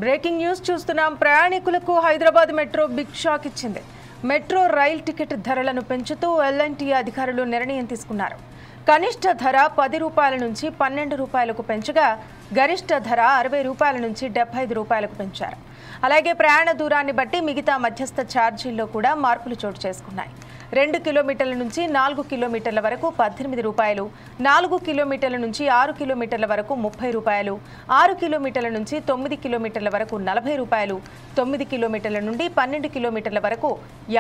Breaking news చూస్తున్నాం. ప్రయాణికులకు Hyderabad metro big shock ఇచ్చింది. మెట్రో రైల్ టికెట్ ధరలను పెంచుతూ ఎల్ఎన్టీ అధికారులు నిర్ణయం తీసుకున్నారు. కనిష్ట ధర 10 రూపాయల నుంచి 12 రూపాయలకు పెంచగా గరిష్ట ధర 60 రూపాయల నుంచి 75 రూపాయలకు పెంచారు. అలాగే ప్రయాణ దూరాన్ని బట్టి మిగతా మధ్యస్థ ఛార్జీల్లో కూడా మార్పులు చోటు చేసుకున్నాయి. 2 కిలోమీటర్ల నుంచి 4 కిలోమీటర్ల వరకు 18 రూపాయలు, 4 కిలోమీటర్ల నుంచి 6 కిలోమీటర్ల వరకు 30 రూపాయలు, 6 కిలోమీటర్ల నుంచి 9 కిలోమీటర్ల వరకు 40 రూపాయలు, 9 కిలోమీటర్ల నుండి 12 కిలోమీటర్ల వరకు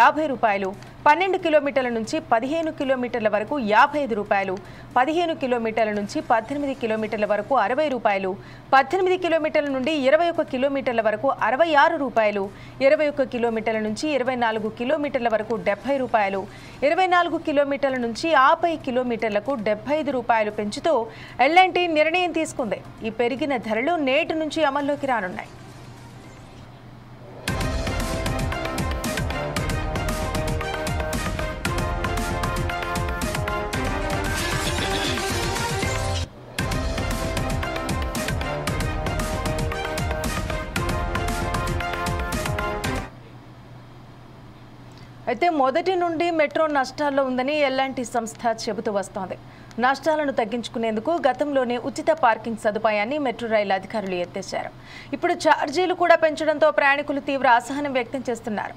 50 రూపాయలు, 12 కిలోమీటర్ల నుంచి 15 కిలోమీటర్ల వరకు 55 రూపాయలు, 15 కిలోమీటర్ల నుంచి 18 కిలోమీటర్ల వరకు 60 రూపాయలు, 18 కిలోమీటర్ల నుండి 21 కిలోమీటర్ల వరకు 66 రూపాయలు, 21 కిలోమీటర్ల నుంచి 24 కిలోమీటర్ల వరకు 70 రూపాయలు, 24 కిలోమీటర్ల నుంచి 50 కిలోమీటర్లకు 75 రూపాయలు పెంచుతూ ఎల్ఎన్టీ నిర్ణయం తీసుకుంది. ఈ పెరిగిన ధరలు నేటి నుంచి అమల్లోకి రానున్నాయి. అయితే మొదటి నుండి మెట్రో నష్టాల్లో ఉందని ఎల్ఎన్టీ సంస్థ చెబుతూ వస్తోంది. నష్టాలను తగ్గించుకునేందుకు గతంలోనే ఉచిత పార్కింగ్ సదుపాయాన్ని మెట్రో రైలు అధికారులు ఎత్తేశారు. ఇప్పుడు ఛార్జీలు కూడా పెంచడంతో ప్రయాణికులు తీవ్ర అసహనం వ్యక్తం చేస్తున్నారు.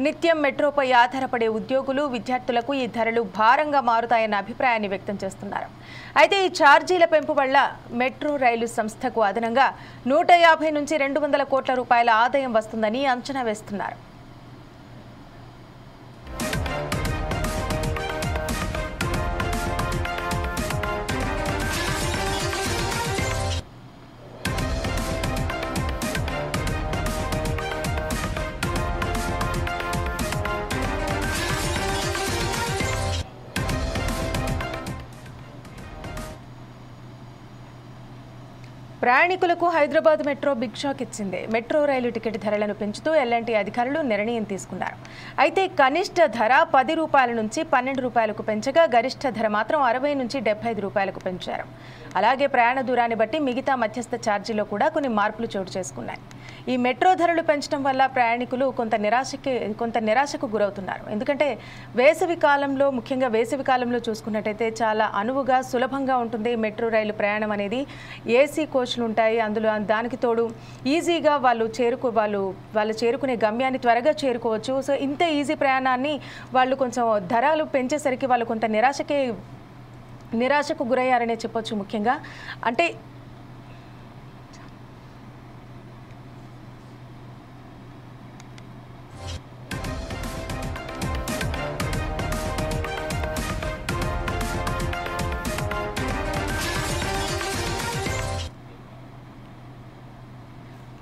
నిత్యం మెట్రోపై ఆధారపడే ఉద్యోగులు, విద్యార్థులకు ఈ ధరలు భారంగా మారుతాయన్న అభిప్రాయాన్ని వ్యక్తం చేస్తున్నారు. అయితే ఈ ఛార్జీల పెంపు వల్ల మెట్రో రైలు సంస్థకు అదనంగా 150 నుంచి 200 కోట్ల రూపాయల ఆదాయం వస్తుందని అంచనా వేస్తున్నారు. ప్రయాణికులకు హైదరాబాద్ మెట్రో బిగ్ షాక్ ఇచ్చింది. మెట్రో రైలు టికెట్ ధరలను పెంచుతూ ఎల్ఎన్టీ అధికారులు నిర్ణయం తీసుకున్నారు. అయితే కనిష్ట ధర 10 రూపాయల నుంచి 12 రూపాయలకు పెంచగా గరిష్ట ధర మాత్రం 60 నుంచి 75 రూపాయలకు పెంచారు. అలాగే ప్రయాణ దూరాన్ని బట్టి మిగతా మధ్యస్థ ఛార్జీలో కూడా కొన్ని మార్పులు చోటు చేసుకున్నాయి. ఈ మెట్రో ధరలు పెంచడం వల్ల ప్రయాణికులు కొంత నిరాశకు గురవుతున్నారు. ఎందుకంటే ముఖ్యంగా వేసవి కాలంలో చూసుకున్నట్టయితే చాలా అనువుగా, సులభంగా ఉంటుంది మెట్రో రైలు ప్రయాణం అనేది. ఏసీ కోచ్లు ఉంటాయి, అందులో దానికి తోడు ఈజీగా వాళ్ళు చేరుకునే గమ్యాన్ని త్వరగా చేరుకోవచ్చు. సో ఇంత ఈజీ ప్రయాణాన్ని వాళ్ళు కొంచెం ధరలు పెంచేసరికి వాళ్ళు కొంత నిరాశకు గురయ్యారనే చెప్పొచ్చు. ముఖ్యంగా అంటే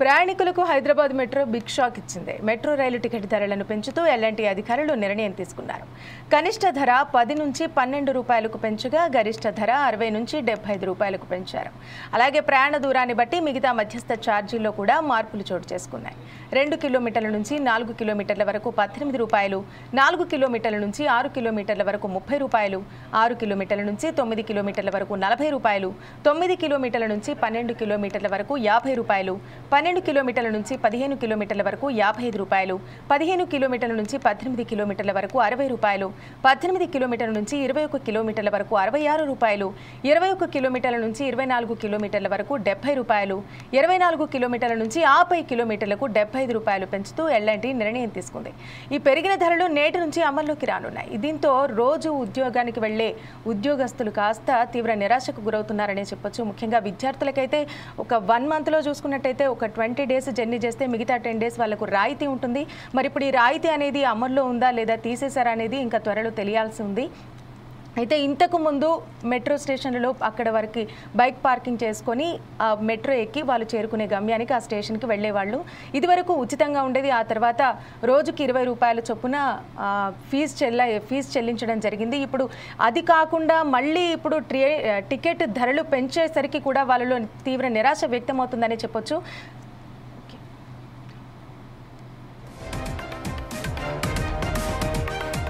ప్రయాణికులకు హైదరాబాద్ మెట్రో బిగ్ షాక్ ఇచ్చింది. మెట్రో రైలు టికెట్ ధరలను పెంచుతూ ఎల్ఎన్టీ అధికారులు నిర్ణయం తీసుకున్నారు. కనిష్ట ధర 10 నుంచి 12 రూపాయలకు పెంచగా గరిష్ట ధర 60 నుంచి 75 రూపాయలకు పెంచారు. అలాగే ప్రయాణ దూరాన్ని బట్టి మిగతా మధ్యస్థ ఛార్జీల్లో కూడా మార్పులు చోటు చేసుకున్నాయి. 2 కిలోమీటర్ల నుంచి 4 కిలోమీటర్ల వరకు 18 రూపాయలు, 4 కిలోమీటర్ల నుంచి 6 కిలోమీటర్ల వరకు 30 రూపాయలు, 6 కిలోమీటర్ల నుంచి 9 కిలోమీటర్ల వరకు 40 రూపాయలు, 9 కిలోమీటర్ల నుంచి 12 కిలోమీటర్ల వరకు 50 రూపాయలు, 12 కిలోమీటర్ల నుంచి 15 కిలోమీటర్ల వరకు 55 రూపాయలు, 15 కిలోమీటర్ల నుంచి 18 కిలోమీటర్ల వరకు 60 రూపాయలు, 18 కిలోమీటర్ల నుంచి 21 కిలోమీటర్ల వరకు 66 రూపాయలు, 21 కిలోమీటర్ల నుంచి 24 కిలోమీటర్ల వరకు 70 రూపాయలు, 24 కిలోమీటర్ల నుంచి 50 కిలోమీటర్లకు 75 రూపాయలు పెంచుతూ ఎల్ఎన్టీ నిర్ణయం తీసుకుంది. ఈ పెరిగిన ధరలు నేటి నుంచి అమల్లోకి రానున్నాయి. దీంతో రోజు ఉద్యోగానికి వెళ్లే ఉద్యోగస్తులు కాస్త తీవ్ర నిరాశకు గురవుతున్నారనే చెప్పొచ్చు. ముఖ్యంగా విద్యార్థులకైతే ఒక 1 మంత్లో చూసుకున్నట్టయితే ఒక 20 డేస్ జర్నీ చేస్తే మిగతా 10 డేస్ వాళ్ళకు రాయితీ ఉంటుంది. మరి ఇప్పుడు ఈ రాయితీ అనేది అమల్లో ఉందా లేదా తీసేశారా అనేది ఇంకా త్వరలో తెలియాల్సి ఉంది. అయితే ఇంతకు ముందు మెట్రో స్టేషన్లలో అక్కడ వరకు బైక్ పార్కింగ్ చేసుకొని మెట్రో ఎక్కి వాళ్ళు చేరుకునే గమ్యానికి ఆ స్టేషన్కి వెళ్ళేవాళ్ళు. ఇదివరకు ఉచితంగా ఉండేది. ఆ తర్వాత రోజుకి 20 రూపాయల చొప్పున ఫీజు చెల్లించడం జరిగింది. ఇప్పుడు అది కాకుండా మళ్ళీ ఇప్పుడు టికెట్ ధరలు పెంచేసరికి కూడా వాళ్ళలో తీవ్ర నిరాశ వ్యక్తమవుతుందనే చెప్పొచ్చు.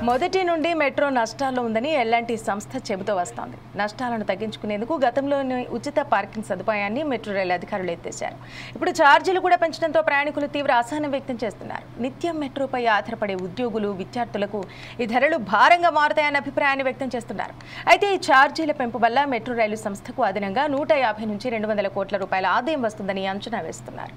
మొదటి నుండి మెట్రో నష్టాల్లో ఉందని ఎల్ఎన్టీ సంస్థ చెబుతూ వస్తోంది. నష్టాలను తగ్గించుకునేందుకు గతంలోని ఉచిత పార్కింగ్ సదుపాయాన్ని మెట్రో రైలు అధికారులు ఎత్తేశారు. ఇప్పుడు ఛార్జీలు కూడా పెంచడంతో ప్రయాణికులు తీవ్ర అసహనం వ్యక్తం చేస్తున్నారు. నిత్యం మెట్రోపై ఆధారపడే ఉద్యోగులు, విద్యార్థులకు ఈ ధరలు భారంగా మారుతాయన్న అభిప్రాయాన్ని వ్యక్తం చేస్తున్నారు. అయితే ఈ ఛార్జీల పెంపు వల్ల మెట్రో రైలు సంస్థకు అదనంగా 150 నుంచి 200 కోట్ల రూపాయల ఆదాయం వస్తుందని అంచనా వేస్తున్నారు.